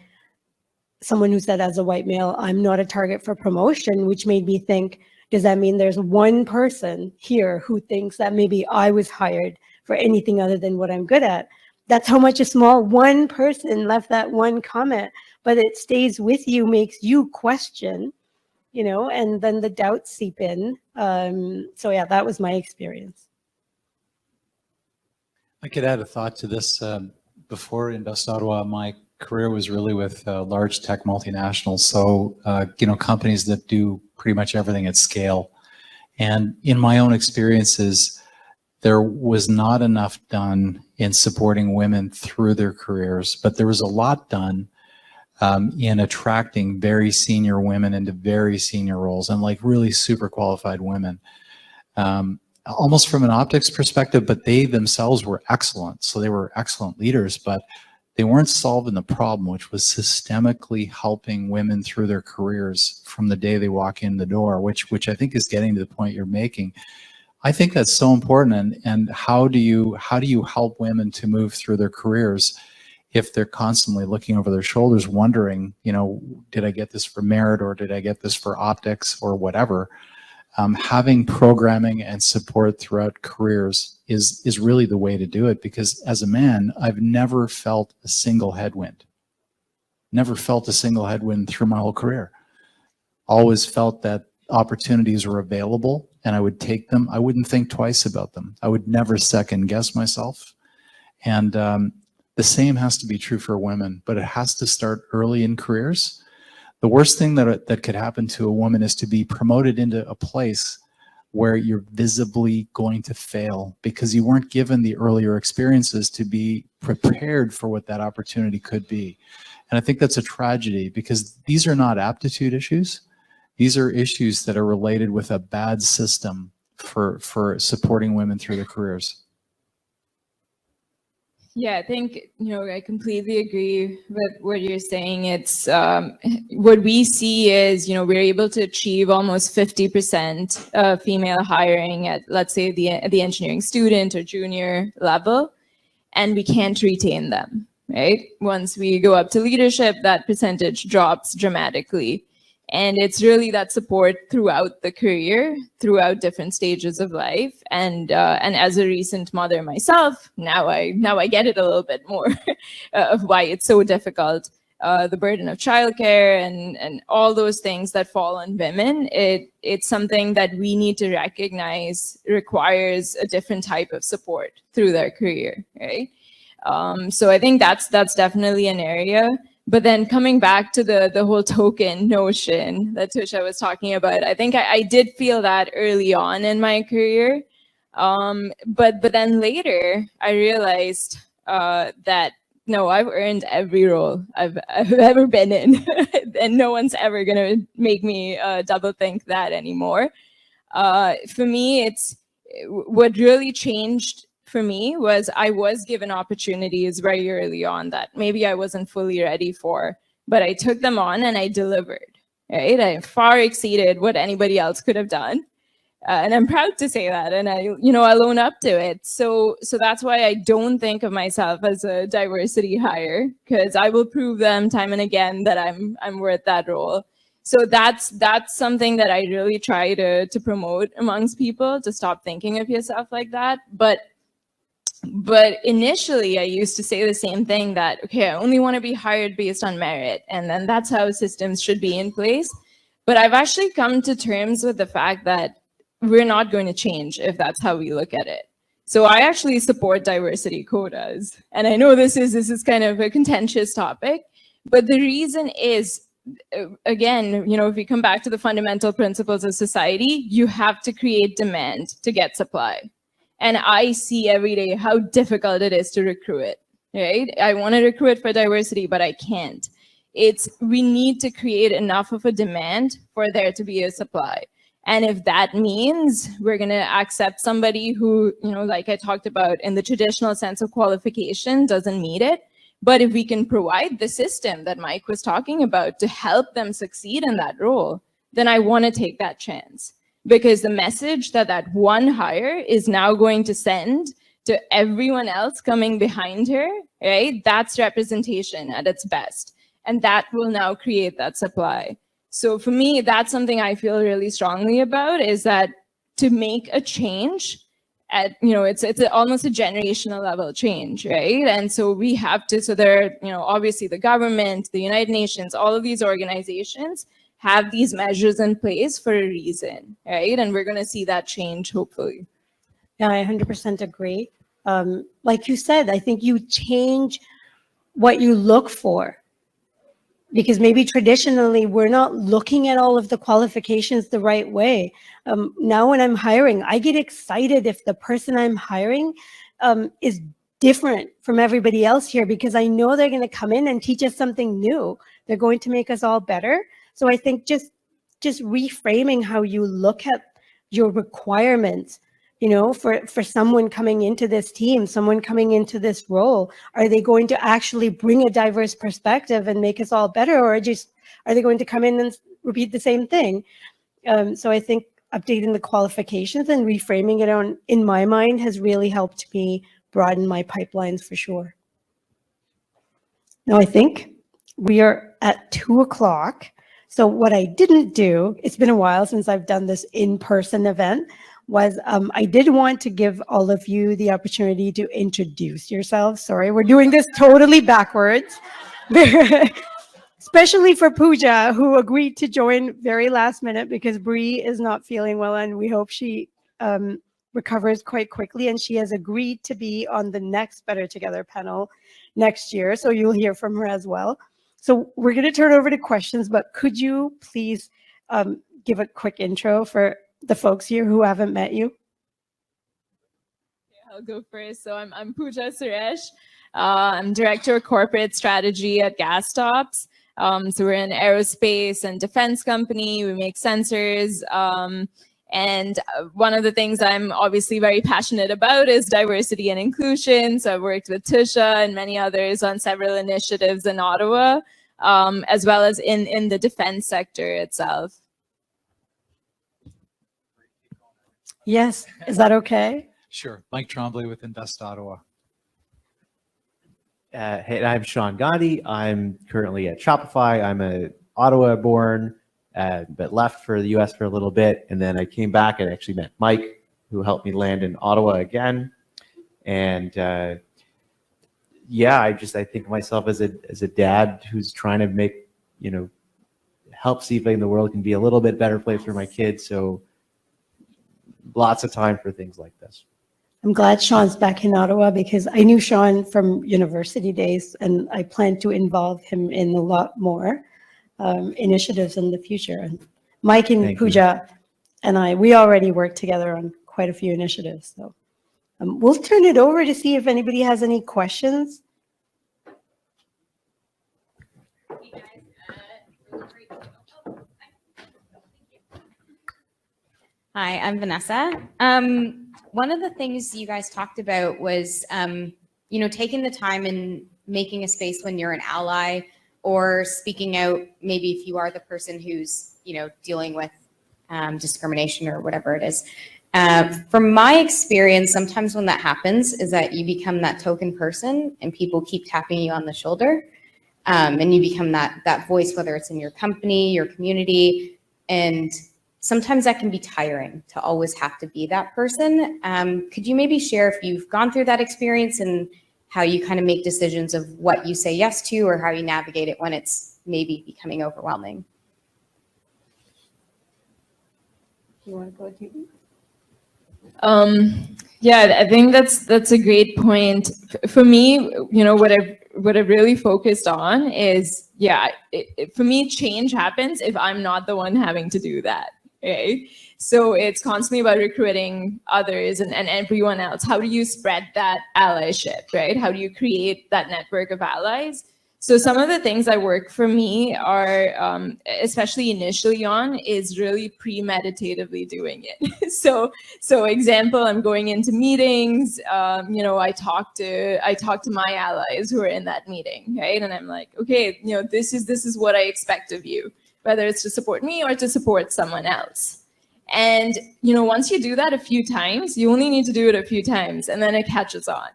someone who said as a white male, I'm not a target for promotion, which made me think, does that mean there's one person here who thinks that maybe I was hired for anything other than what I'm good at? That's how much a small one person left that one comment, but it stays with you, makes you question, and then the doubts seep in. So yeah, that was my experience. I could add a thought to this. Before Invest Ottawa, my career was really with large tech multinationals. So, companies that do pretty much everything at scale. And in my own experiences, there was not enough done in supporting women through their careers, but there was a lot done in attracting very senior women into very senior roles, and like really super qualified women. Almost from an optics perspective, but they themselves were excellent. So they were excellent leaders, but they weren't solving the problem, which was systemically helping women through their careers from the day they walk in the door, which I think is getting to the point you're making. I think that's so important. And how do you help women to move through their careers if they're constantly looking over their shoulders, wondering, did I get this for merit, or did I get this for optics, or whatever? Having programming and support throughout careers is really the way to do it, because as a man, I've never felt a single headwind. Never felt a single headwind through my whole career. Always felt that opportunities were available and I would take them. I wouldn't think twice about them. I would never second guess myself. And the same has to be true for women, but it has to start early in careers. The worst thing that could happen to a woman is to be promoted into a place where you're visibly going to fail because you weren't given the earlier experiences to be prepared for what that opportunity could be. And I think that's a tragedy, because these are not aptitude issues. These are issues that are related with a bad system for supporting women through their careers. Yeah, I think, I completely agree with what you're saying. It's what we see is, we're able to achieve almost 50% female hiring at, let's say, the engineering student or junior level, and we can't retain them, right? Once we go up to leadership, that percentage drops dramatically. And it's really that support throughout the career, throughout different stages of life. And as a recent mother myself, now I get it a little bit more of why it's so difficult. The burden of childcare and all those things that fall on women, it's something that we need to recognize requires a different type of support through their career, right? So I think that's definitely an area. But then coming back to the whole token notion that Thusha was talking about, I think I did feel that early on in my career. But then later I realized that no, I've earned every role I've ever been in, and no one's ever gonna make me double think that anymore. For me, it's what really changed. For me was I was given opportunities very early on that maybe I wasn't fully ready for, but I took them on and I delivered, right? I far exceeded what anybody else could have done. And I'm proud to say that. And I own up to it. So that's why I don't think of myself as a diversity hire, because I will prove them time and again that I'm worth that role. So that's something that I really try to promote amongst people, to stop thinking of yourself like that. But initially, I used to say the same thing, that, okay, I only want to be hired based on merit, and then that's how systems should be in place. But I've actually come to terms with the fact that we're not going to change if that's how we look at it. So I actually support diversity quotas. And I know this is kind of a contentious topic, but the reason is, again, if we come back to the fundamental principles of society, you have to create demand to get supply. And I see every day how difficult it is to recruit, right? I want to recruit for diversity, but I can't. We need to create enough of a demand for there to be a supply. And if that means we're going to accept somebody who, like I talked about, in the traditional sense of qualification, doesn't meet it, but if we can provide the system that Mike was talking about to help them succeed in that role, then I want to take that chance. Because the message that one hire is now going to send to everyone else coming behind her, right? That's representation at its best. And that will now create that supply. So for me, that's something I feel really strongly about, is that to make a change at, it's almost a generational level change, right? And so we have to, so there, obviously the government, the United Nations, all of these organizations have these measures in place for a reason, right? And we're going to see that change, hopefully. Yeah, I 100% agree. Like you said, I think you change what you look for, because maybe traditionally we're not looking at all of the qualifications the right way. Now when I'm hiring, I get excited if the person I'm hiring is different from everybody else here, because I know they're going to come in and teach us something new. They're going to make us all better. So I think just reframing how you look at your requirements, you know, for someone coming into this team, someone coming into this role, are they going to actually bring a diverse perspective and make us all better, or just are they going to come in and repeat the same thing? So I think updating the qualifications and reframing it in my mind has really helped me broaden my pipelines for sure. Now I think we are at 2 o'clock. So what I didn't do, it's been a while since I've done this in-person event, was I did want to give all of you the opportunity to introduce yourselves. Sorry, we're doing this totally backwards. Especially for Pooja, who agreed to join very last minute because Bree is not feeling well, and we hope she recovers quite quickly. And she has agreed to be on the next Better Together panel next year, so you'll hear from her as well. So we're going to turn over to questions, but could you please give a quick intro for the folks here who haven't met you? Yeah, I'll go first. So I'm Pooja Suresh. I'm Director of Corporate Strategy at Gastops. So we're an aerospace and defense company. We make sensors. And one of the things I'm obviously very passionate about is diversity and inclusion. So I've worked with Thusha and many others on several initiatives in Ottawa, as well as in the defense sector itself. Yes, is that okay? Sure. Mike Tremblay with Invest Ottawa. Hey, I'm Shawn Gandhi. I'm currently at Shopify. I'm a Ottawa-born, but left for the U.S. for a little bit, and then I came back and actually met Mike, who helped me land in Ottawa again. And yeah, I think of myself as a dad who's trying to make, help see if the world can be a little bit better place for my kids. So lots of time for things like this. I'm glad Shawn's back in Ottawa, because I knew Shawn from university days, and I plan to involve him in a lot more initiatives in the future. And Mike and Pooja and we already work together on quite a few initiatives. So we'll turn it over to see if anybody has any questions. Hi, I'm Vanessa. One of the things you guys talked about was, taking the time and making a space when you're an ally, or speaking out, maybe if you are the person who's, dealing with discrimination or whatever it is. From my experience, sometimes when that happens is that you become that token person and people keep tapping you on the shoulder, and you become that voice, whether it's in your company, your community, and sometimes that can be tiring to always have to be that person. Could you maybe share if you've gone through that experience and how you kind of make decisions of what you say yes to, or how you navigate it when it's maybe becoming overwhelming? You want to go, Judy? Yeah, I think that's a great point. For me, what I've really focused on is, for me, change happens if I'm not the one having to do that. Okay, so it's constantly about recruiting others and everyone else. How do you spread that allyship, right? How do you create that network of allies? So some of the things that work for me are, especially initially on, is really premeditatively doing it. So example, I'm going into meetings, I talk to my allies who are in that meeting, right? And I'm like, okay, this is what I expect of you, whether it's to support me or to support someone else. And, once you do that a few times, you only need to do it a few times, and then it catches on.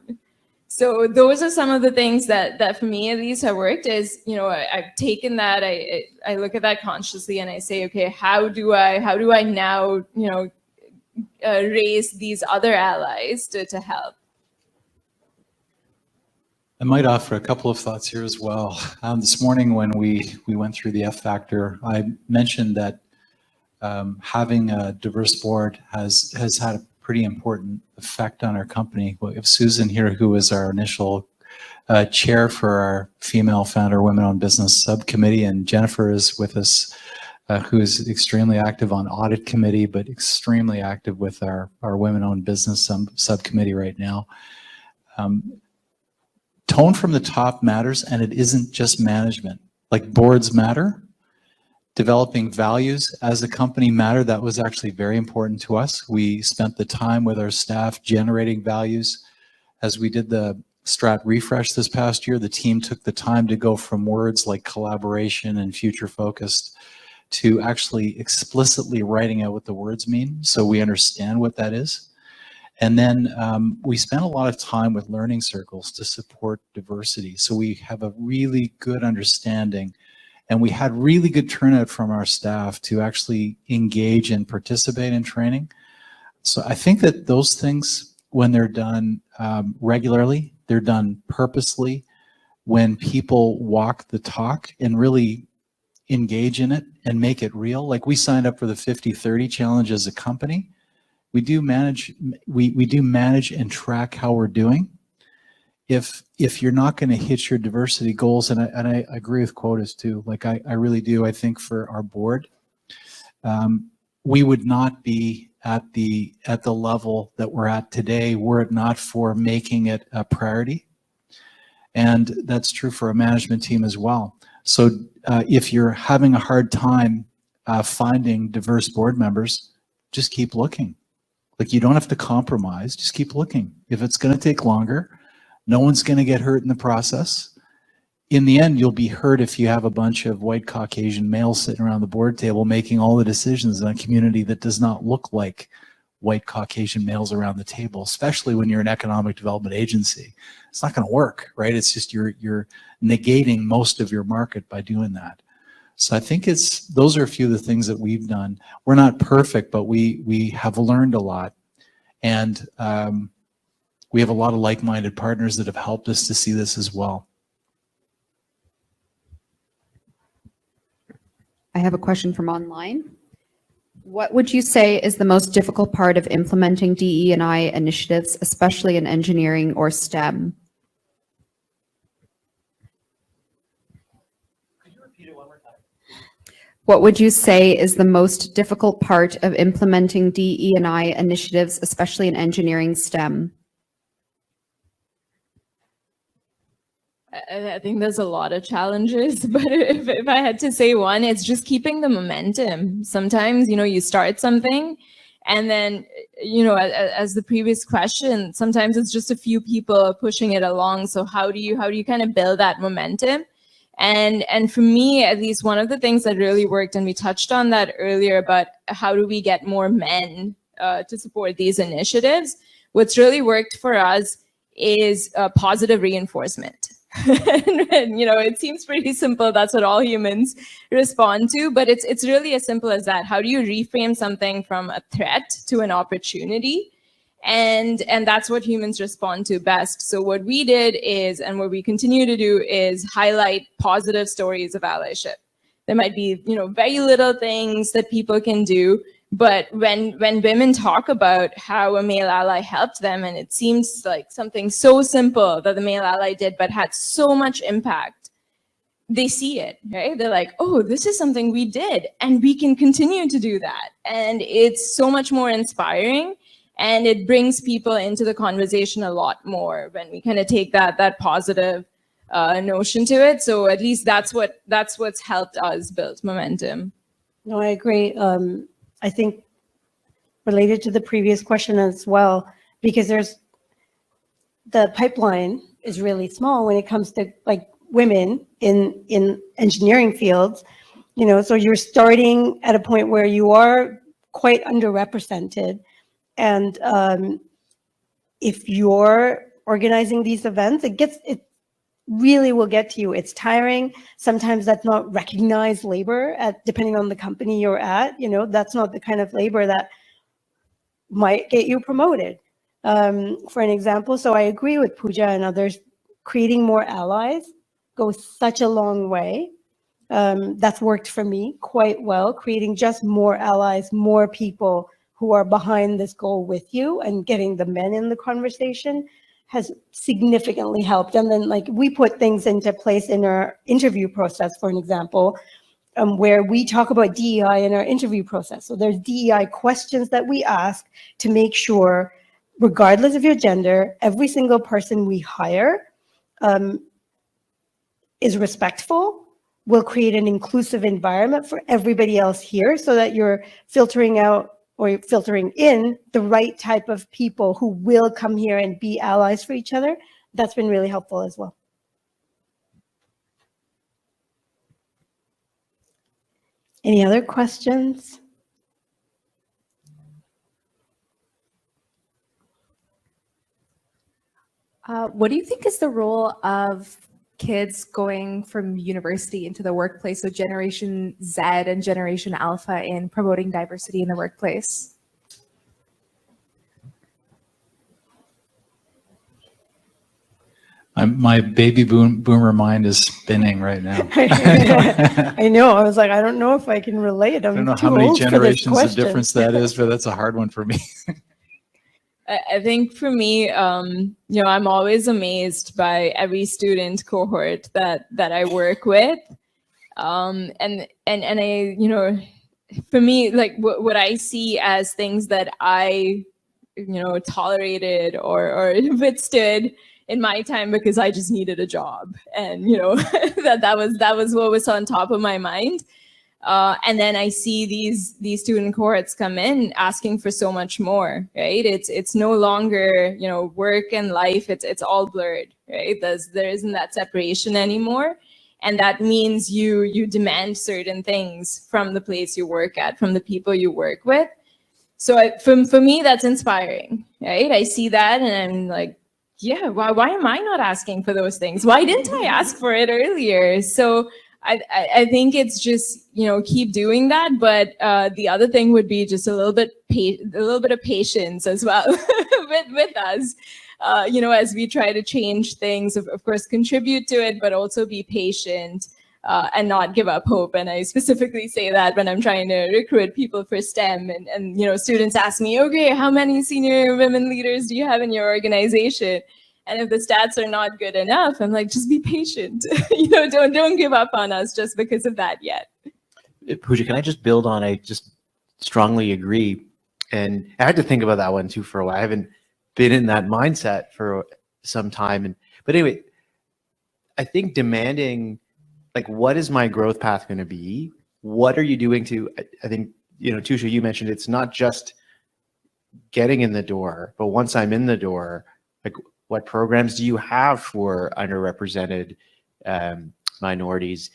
So those are some of the things that for me at least have worked. Is, I've taken that, I look at that consciously, and I say, okay, how do I now, raise these other allies to help? I might offer a couple of thoughts here as well. This morning when we went through the F factor, I mentioned that having a diverse board has had a pretty important effect on our company. We have Susan here, who is our initial chair for our female founder women-owned business subcommittee, and Jennifer is with us, who is extremely active on audit committee, but extremely active with our women-owned business subcommittee right now. Tone from the top matters, and it isn't just management. Like, boards matter. Developing values as a company matter. That was actually very important to us. We spent the time with our staff generating values. As we did the strat refresh this past year, the team took the time to go from words like collaboration and future focused to actually explicitly writing out what the words mean, so we understand what that is. And then we spent a lot of time with learning circles to support diversity. So we have a really good understanding, and we had really good turnout from our staff to actually engage and participate in training. So I think that those things, when they're done regularly, they're done purposely, when people walk the talk and really engage in it and make it real. Like, we signed up for the 50-30 challenge as a company. We do manage and track how we're doing. If you're not going to hit your diversity goals, and I agree with quotas too, like I really do. I think for our board, we would not be at the level that we're at today were it not for making it a priority. And that's true for a management team as well. So if you're having a hard time finding diverse board members, just keep looking. Like, you don't have to compromise, just keep looking. If it's going to take longer, no one's going to get hurt in the process. In the end, you'll be hurt if you have a bunch of white Caucasian males sitting around the board table making all the decisions in a community that does not look like white Caucasian males around the table, especially when you're an economic development agency. It's not going to work, right? It's just you're negating most of your market by doing that. So I think those are a few of the things that we've done. We're not perfect, but we have learned a lot. And we have a lot of like-minded partners that have helped us to see this as well. I have a question from online. What would you say is the most difficult part of implementing DE&I initiatives, especially in engineering or STEM? What would you say is the most difficult part of implementing DE&I initiatives, especially in engineering STEM? I think there's a lot of challenges, but if I had to say one, it's just keeping the momentum. Sometimes, you start something, and then, as the previous question, sometimes it's just a few people pushing it along. So how do you kind of build that momentum? And for me, at least, one of the things that really worked, and we touched on that earlier, about how do we get more men to support these initiatives? What's really worked for us is positive reinforcement. And, it seems pretty simple. That's what all humans respond to, but it's really as simple as that. How do you reframe something from a threat to an opportunity? And that's what humans respond to best. So what we did is, and what we continue to do, is highlight positive stories of allyship. There might be, very little things that people can do, but when women talk about how a male ally helped them, and it seems like something so simple that the male ally did, but had so much impact, they see it, right? They're like, oh, this is something we did, and we can continue to do that. And it's so much more inspiring. And it brings people into the conversation a lot more when we kind of take that positive notion to it. So at least that's what's helped us build momentum. No, I agree. I think related to the previous question as well, because the pipeline is really small when it comes to like women in engineering fields, so you're starting at a point where you are quite underrepresented. And if you're organizing these events, it really will get to you. It's tiring. Sometimes that's not recognized labor depending on the company you're at. That's not the kind of labor that might get you promoted, for an example. So I agree with Pooja and others creating more allies goes such a long way. That's worked for me quite well, creating just more allies, more people who are behind this goal with you, and getting the men in the conversation has significantly helped. And then like we put things into place in our interview process, for an example, where we talk about DEI in our interview process. So there's DEI questions that we ask to make sure, regardless of your gender, every single person we hire is respectful, will create an inclusive environment for everybody else here, so that you're filtering out or you're filtering in the right type of people who will come here and be allies for each other. That's been really helpful as well. Any other questions? What do you think is the role of kids going from university into the workplace, so Generation Z and Generation Alpha, in promoting diversity in the workplace? My baby boomer mind is spinning right now. I know. I was like, I don't know if I can relate. I don't know how many generations of difference that is, but that's a hard one for me. I think for me, I'm always amazed by every student cohort that I work with, and I, for me, like what I see as things that I, tolerated or withstood in my time because I just needed a job, and that was what was on top of my mind. And then I see these student cohorts come in asking for so much more, right? It's no longer, work and life, it's all blurred, right? There isn't that separation anymore. And that means you demand certain things from the place you work at, from the people you work with. So for me, that's inspiring, right? I see that and I'm like, yeah, why am I not asking for those things? Why didn't I ask for it earlier? So I think it's just, keep doing that. But the other thing would be just a little bit of patience as well with us, as we try to change things, of course, contribute to it, but also be patient and not give up hope. And I specifically say that when I'm trying to recruit people for STEM and students ask me, okay, how many senior women leaders do you have in your organization? And if the stats are not good enough, I'm like, just be patient. Don't give up on us just because of that yet. Pooja, can I just build on? I just strongly agree. And I had to think about that one too for a while. I haven't been in that mindset for some time. But anyway, I think demanding, like, what is my growth path going to be? What are you doing to, I think, Thusha, you mentioned it's not just getting in the door, but once I'm in the door, like, what programs do you have for underrepresented minorities?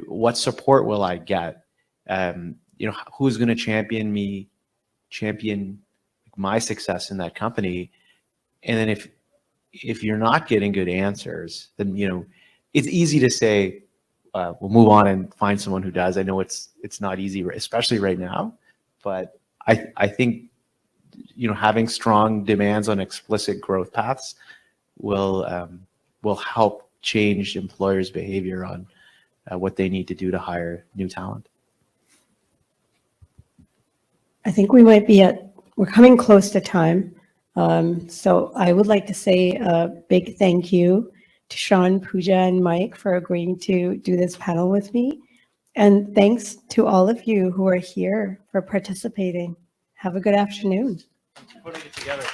What support will I get? Who's going to champion my success in that company? And then if you're not getting good answers, then it's easy to say, we'll move on and find someone who does. I know it's not easy, especially right now, but I think having strong demands on explicit growth paths will help change employers' behavior on what they need to do to hire new talent. I think we're coming close to time. So I would like to say a big thank you to Shawn, Pooja, and Mike for agreeing to do this panel with me. And thanks to all of you who are here for participating. Have a good afternoon. Putting it together.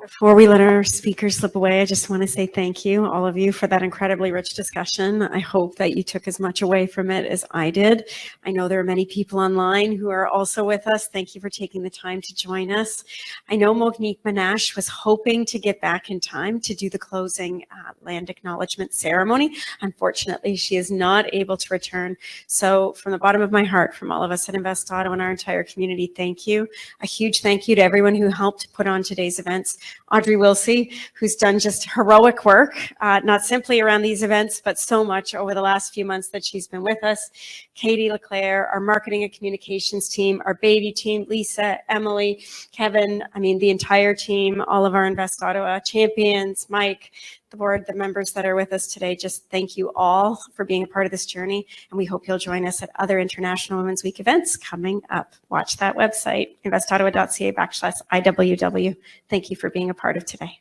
Before we let our speakers slip away, I just want to say thank you, all of you, for that incredibly rich discussion. I hope that you took as much away from it as I did. I know there are many people online who are also with us. Thank you for taking the time to join us. I know Monique Manash was hoping to get back in time to do the closing land acknowledgement ceremony. Unfortunately, she is not able to return. So from the bottom of my heart, from all of us at Invest Ottawa and our entire community, thank you. A huge thank you to everyone who helped put on today's events. Audrey Wilsey, who's done just heroic work, not simply around these events, but so much over the last few months that she's been with us. Katie Leclerc, our marketing and communications team, our baby team, Lisa, Emily, Kevin, I mean, the entire team, all of our Invest Ottawa champions, Mike, the board, the members that are with us today, just thank you all for being a part of this journey. And we hope you'll join us at other International Women's Week events coming up. Watch that website, investottawa.ca/IWW. Thank you for being a part of today.